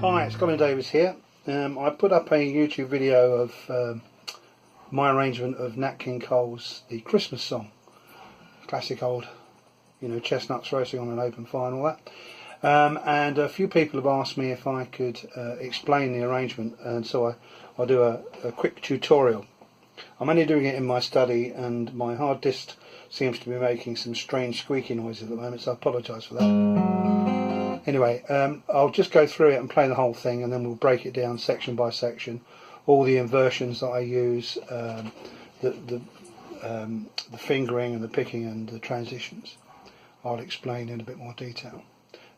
Hi, it's Colin Davis here. I put up a YouTube video of my arrangement of Nat King Cole's The Christmas Song. Classic old, chestnuts roasting on an open fire and all that. And a few people have asked me if I could explain the arrangement, and so I'll do a quick tutorial. I'm only doing it in my study, and my hard disk seems to be making some strange squeaky noises at the moment, so I apologise for that. Anyway, I'll just go through it and play the whole thing, and then we'll break it down section by section. All the inversions that I use, the fingering and the picking and the transitions, I'll explain in a bit more detail.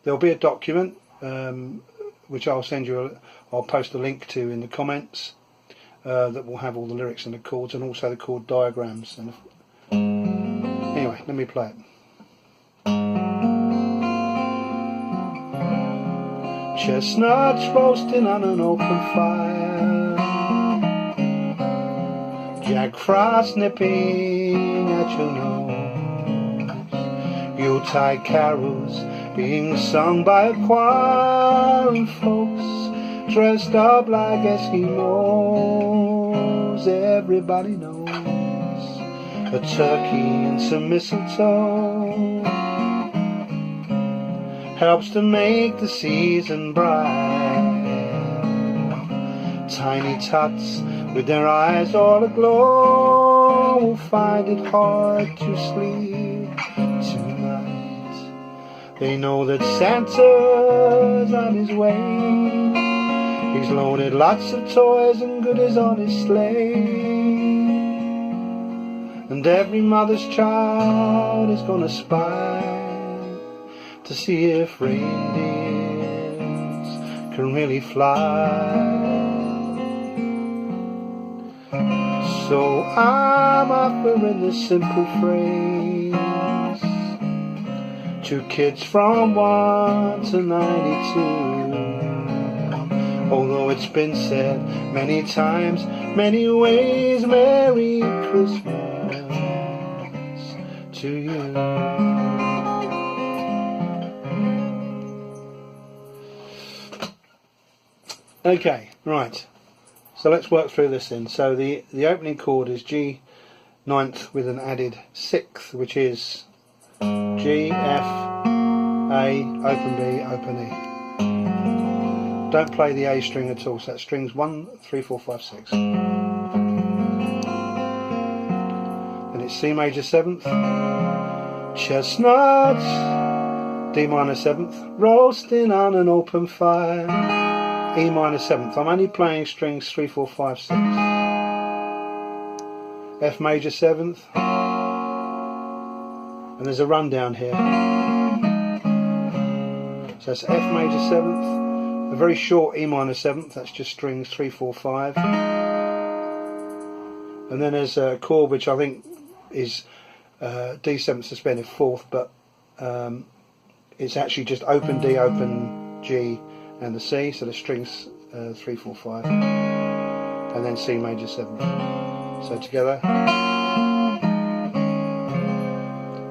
There'll be a document which I'll send you. I'll post a link to in the comments that will have all the lyrics and the chords, and also the chord diagrams. And anyway, let me play it. Chestnuts roasting on an open fire, Jack Frost nipping at your nose, Yuletide carols being sung by a choir, and folks dressed up like Eskimos. Everybody knows a turkey and some mistletoe helps to make the season bright. Tiny tots with their eyes all aglow will find it hard to sleep tonight. They know that Santa's on his way. He's loaded lots of toys and goodies on his sleigh, and every mother's child is gonna spy to see if reindeers can really fly. So I'm offering this simple phrase to kids from 1 to 92. Although it's been said many times, many ways, Merry Christmas to you. Okay, right, so let's work through this then. So the opening chord is G 9th with an added 6th, which is G, F, A, open B, open E. Don't play the A string at all, so that string's 1, 3, 4, 5, 6. Then it's C major 7th, chestnuts, D minor 7th, roasting on an open fire, E minor 7th. I'm only playing strings 3, 4, 5, 6. F major 7th, and there's a rundown here. So it's F major 7th, a very short E minor 7th, that's just strings 3, 4, 5. And then there's a chord which I think is D 7th suspended 4th, but it's actually just open D, open G, and the C, so the strings 3, 4, 5, and then C major 7th. So together.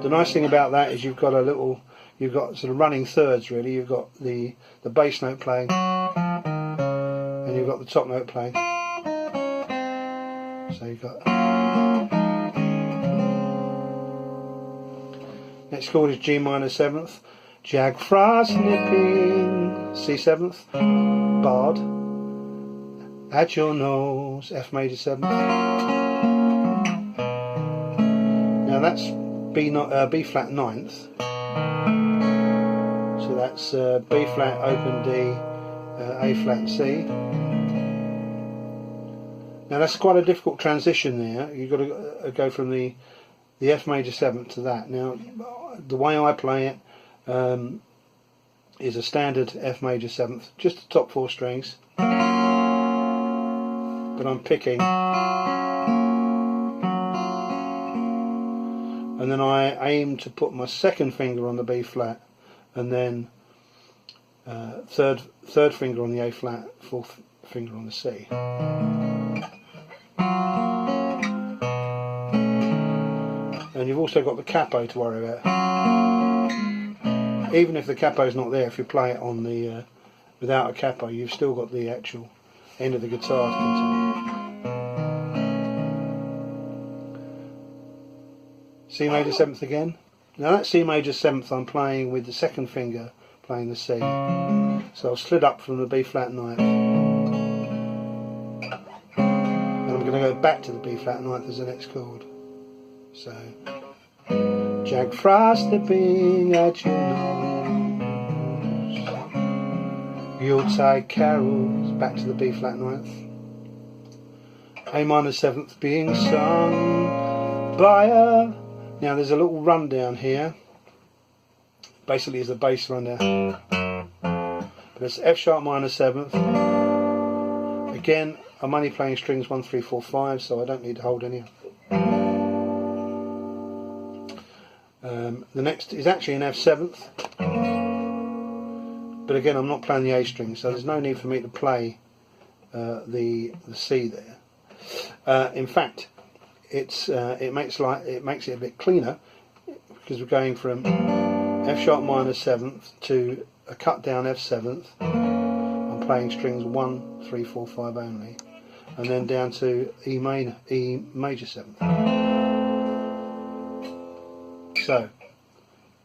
The nice thing about that is you've got sort of running thirds really. You've got the bass note playing, and you've got the top note playing. So you've got. Next chord is G minor 7th, Jack Frost nipping, C 7th, barred, at your nose, F major 7th. Now that's B flat 9th, so that's B flat open D, A flat C. Now that's quite a difficult transition there. You've got to go from the F major 7th to that. Now the way I play it is a standard F major 7th, just the top 4 strings, but I'm picking, and then I aim to put my second finger on the B flat, and then third finger on the A flat, 4th finger on the C. And you've also got the capo to worry about. Even if the capo's not there, if you play it on the without a capo, you've still got the actual end of the guitar to continue. C major 7th again. Now that C major 7th I'm playing with the second finger playing the C. So I've slid up from the B flat 9th. And I'm going to go back to the B flat 9th as the next chord. So, Jack Frost nipping at your nose, Yuletide carols, back to the B flat 9th. A minor 7th being sung by a... Now there's a little rundown here. Basically it's a bass rundown. But it's F sharp minor 7th. Again, I'm only playing strings 1, 3, 4, 5, so I don't need to hold any. The next is actually an F 7th. But again, I'm not playing the A string, so there's no need for me to play the C there. In fact, it makes it a bit cleaner because we're going from F sharp minor 7th to a cut down F 7th. I'm playing strings 1, 3, 4, 5 only, and then down to E major 7th. So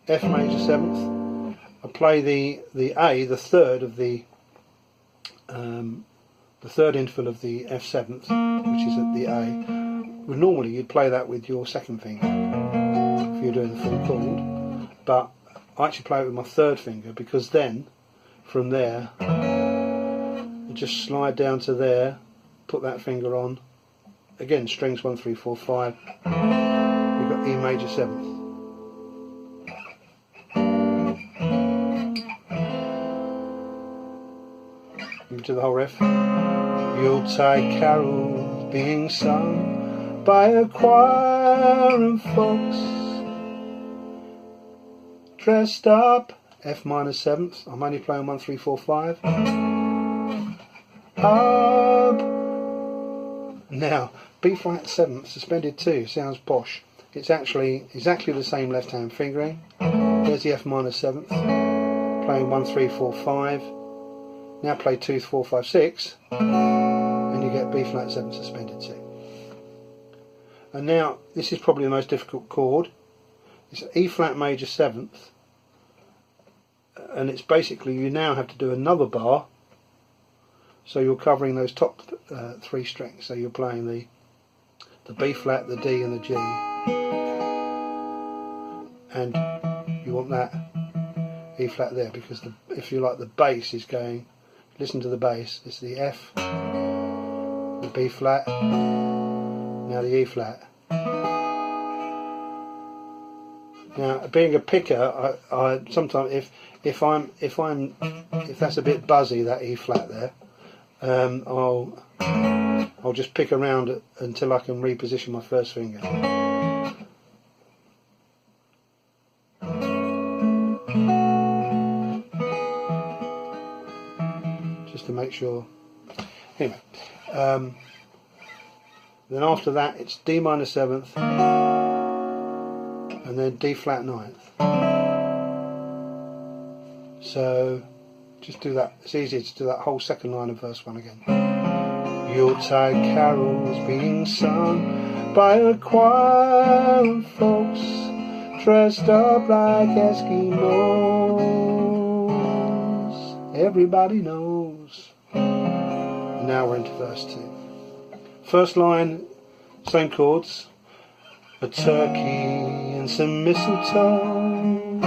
F major 7th. I play the A, the third of the third interval of the F 7th, which is at the A. Well, normally you'd play that with your second finger if you're doing the full chord, but I actually play it with my third finger because then from there you just slide down to there, put that finger on, again strings 1, 3, 4, 5, you've got E major 7th. Into the whole riff. Yuletide carols being sung by a choir of folks dressed up. F minor 7th. I'm only playing 1, 3, 4, 5. Up. Now B flat 7th suspended 2 sounds posh. It's actually exactly the same left hand fingering. There's the F minor 7th. Playing 1, 3, 4, 5. Now play 2, 4, 5, 6, and you get B flat 7 suspended 2. And now this is probably the most difficult chord. It's E flat major 7th, and it's basically you now have to do another bar. So you're covering those top 3 strings. So you're playing the B flat, the D, and the G, and you want that E flat there because if you like the bass is going. Listen to the bass, it's the F, the B flat, now the E flat. Now being a picker, I sometimes if that's a bit buzzy, that E flat there, I'll just pick around it until I can reposition my first finger. To make sure. Anyway, then after that it's D minor 7th and then D flat 9th. So just do that. It's easier to do that whole second line of verse 1 again. Yuletide carols being sung by a choir of folks dressed up like Eskimos. Everybody knows. Now we're into verse 2. First line, same chords. A turkey and some mistletoe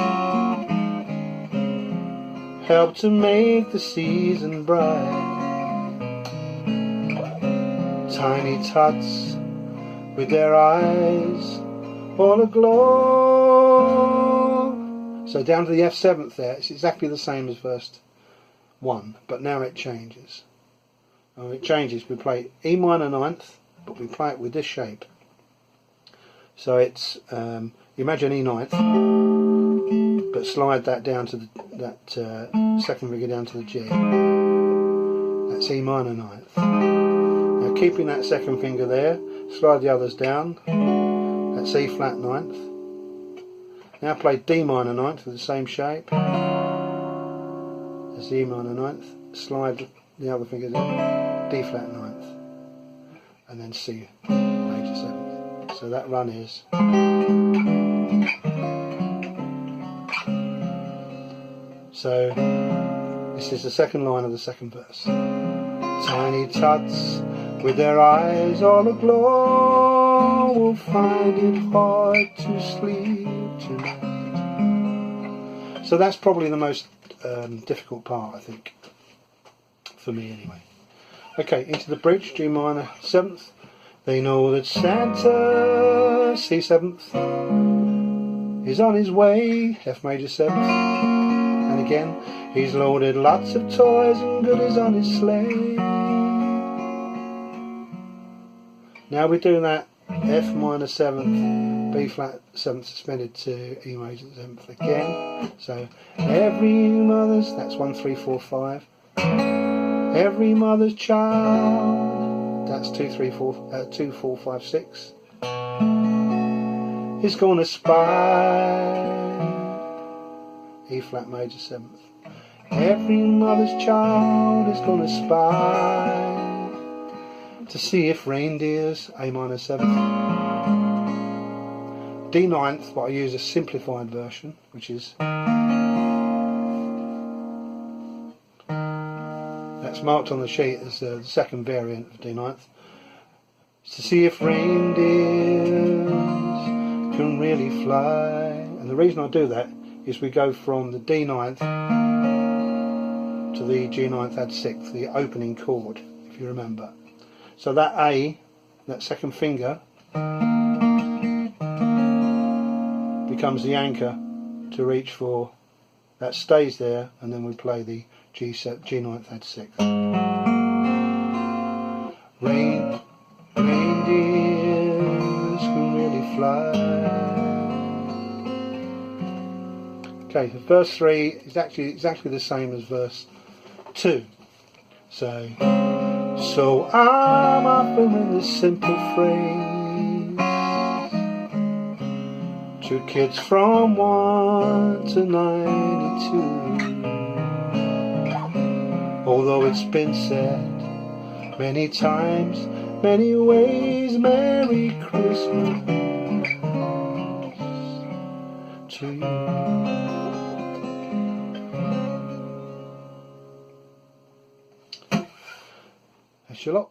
help to make the season bright. Tiny tots with their eyes all aglow. So down to the F 7th there, it's exactly the same as verse 1, but now it changes. It changes, we play E minor 9th, but we play it with this shape. So it's, imagine E 9th, but slide that down to that second finger down to the G. That's E minor 9th. Now keeping that second finger there, slide the others down. That's E flat 9th. Now play D minor 9th with the same shape as E minor 9th. slide the other finger down, D flat ninth, and then C major seventh. So that run is. So this is the second line of the second verse. Tiny tots with their eyes all aglow will find it hard to sleep tonight. So that's probably the most difficult part, I think, for me anyway. Okay, into the bridge, G minor 7th. They know that Santa, C 7th, is on his way, F major 7th. And again, he's loaded lots of toys and goodies on his sleigh. Now we do that F minor 7th, B flat 7th suspended to E major 7th again. So every mother's, that's 1, 3, 4, 5. Every mother's child, that's 2, 3, 4, 2, 4, 5, 6. Is gonna spy E flat major 7th. Every mother's child is gonna spy to see if reindeers, A minor 7th. D 9th, but I use a simplified version, which is, that's marked on the sheet as the second variant of D 9th. To see if reindeers can really fly. And the reason I do that is we go from the D 9th to the G 9th add 6th, the opening chord, if you remember. So that A, that second finger, becomes the anchor to reach for, that stays there, and then we play the G 9th add 6th. Reindeers can really fly. Okay, so verse 3 is actually exactly the same as verse 2. So I'm offering this simple phrase to kids from 1 to 92. Although it's been said many times, many ways, Merry Christmas to you. Thanks a lot.